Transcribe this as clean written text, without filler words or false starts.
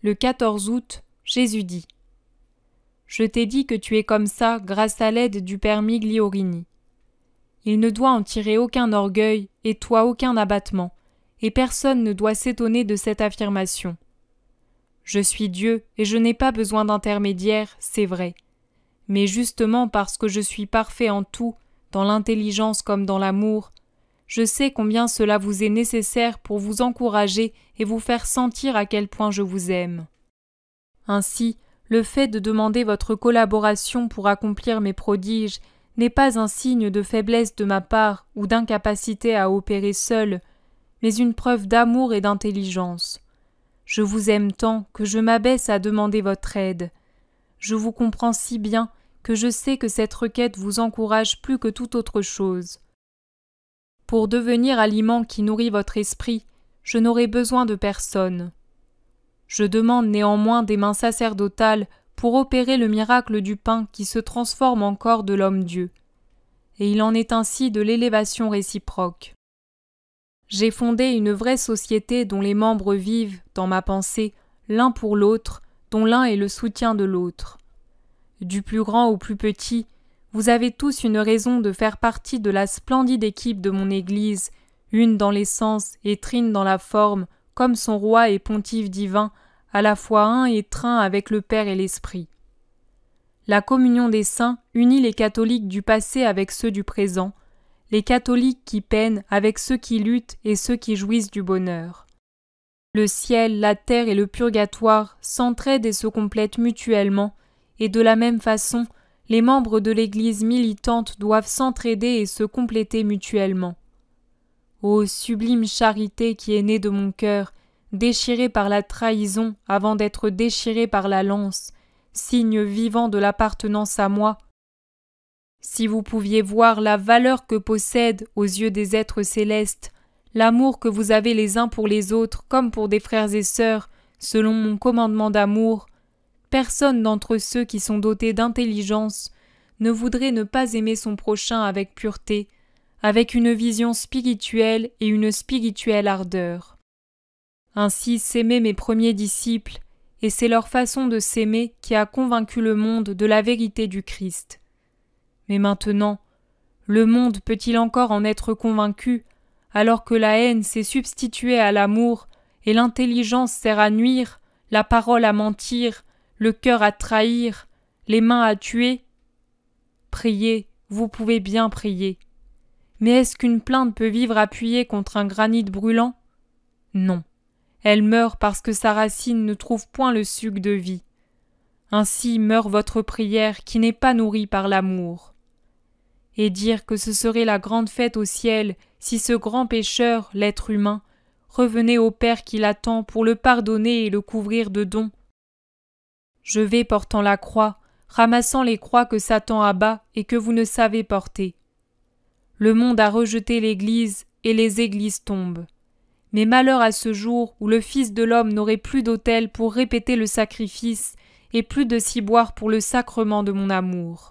Le 14 août, Jésus dit : Je t'ai dit que tu es comme ça grâce à l'aide du Père Migliorini. Il ne doit en tirer aucun orgueil et toi aucun abattement, et personne ne doit s'étonner de cette affirmation. Je suis Dieu et je n'ai pas besoin d'intermédiaire, c'est vrai. Mais justement parce que je suis parfait en tout, dans l'intelligence comme dans l'amour, je sais combien cela vous est nécessaire pour vous encourager et vous faire sentir à quel point je vous aime. Ainsi, le fait de demander votre collaboration pour accomplir mes prodiges n'est pas un signe de faiblesse de ma part ou d'incapacité à opérer seul, mais une preuve d'amour et d'intelligence. Je vous aime tant que je m'abaisse à demander votre aide. Je vous comprends si bien que je sais que cette requête vous encourage plus que toute autre chose. Pour devenir aliment qui nourrit votre esprit, je n'aurai besoin de personne. Je demande néanmoins des mains sacerdotales pour opérer le miracle du pain qui se transforme en corps de l'homme-dieu. Et il en est ainsi de l'élévation réciproque. J'ai fondé une vraie société dont les membres vivent, dans ma pensée, l'un pour l'autre, dont l'un est le soutien de l'autre. Du plus grand au plus petit, vous avez tous une raison de faire partie de la splendide équipe de mon Église, une dans l'essence et trine dans la forme, comme son roi et pontife divin, à la fois un et trin avec le Père et l'Esprit. La communion des saints unit les catholiques du passé avec ceux du présent, les catholiques qui peinent avec ceux qui luttent et ceux qui jouissent du bonheur. Le ciel, la terre et le purgatoire s'entraident et se complètent mutuellement, et de la même façon, les membres de l'Église militante doivent s'entraider et se compléter mutuellement. Ô sublime charité qui est née de mon cœur, déchirée par la trahison avant d'être déchirée par la lance, signe vivant de l'appartenance à moi. Si vous pouviez voir la valeur que possède, aux yeux des êtres célestes, l'amour que vous avez les uns pour les autres comme pour des frères et sœurs, selon mon commandement d'amour, personne d'entre ceux qui sont dotés d'intelligence ne voudrait ne pas aimer son prochain avec pureté, avec une vision spirituelle et une spirituelle ardeur. Ainsi s'aimaient mes premiers disciples, et c'est leur façon de s'aimer qui a convaincu le monde de la vérité du Christ. Mais maintenant, le monde peut-il encore en être convaincu, alors que la haine s'est substituée à l'amour, et l'intelligence sert à nuire, la parole à mentir, le cœur à trahir, les mains à tuer? Priez, vous pouvez bien prier. Mais est-ce qu'une plainte peut vivre appuyée contre un granit brûlant? Non. Elle meurt parce que sa racine ne trouve point le suc de vie. Ainsi meurt votre prière qui n'est pas nourrie par l'amour. Et dire que ce serait la grande fête au ciel si ce grand pécheur, l'être humain, revenait au Père qui l'attend pour le pardonner et le couvrir de dons. Je vais portant la croix, ramassant les croix que Satan abat et que vous ne savez porter. Le monde a rejeté l'Église et les églises tombent. Mais malheur à ce jour où le Fils de l'homme n'aurait plus d'autel pour répéter le sacrifice et plus de ciboire pour le sacrement de mon amour.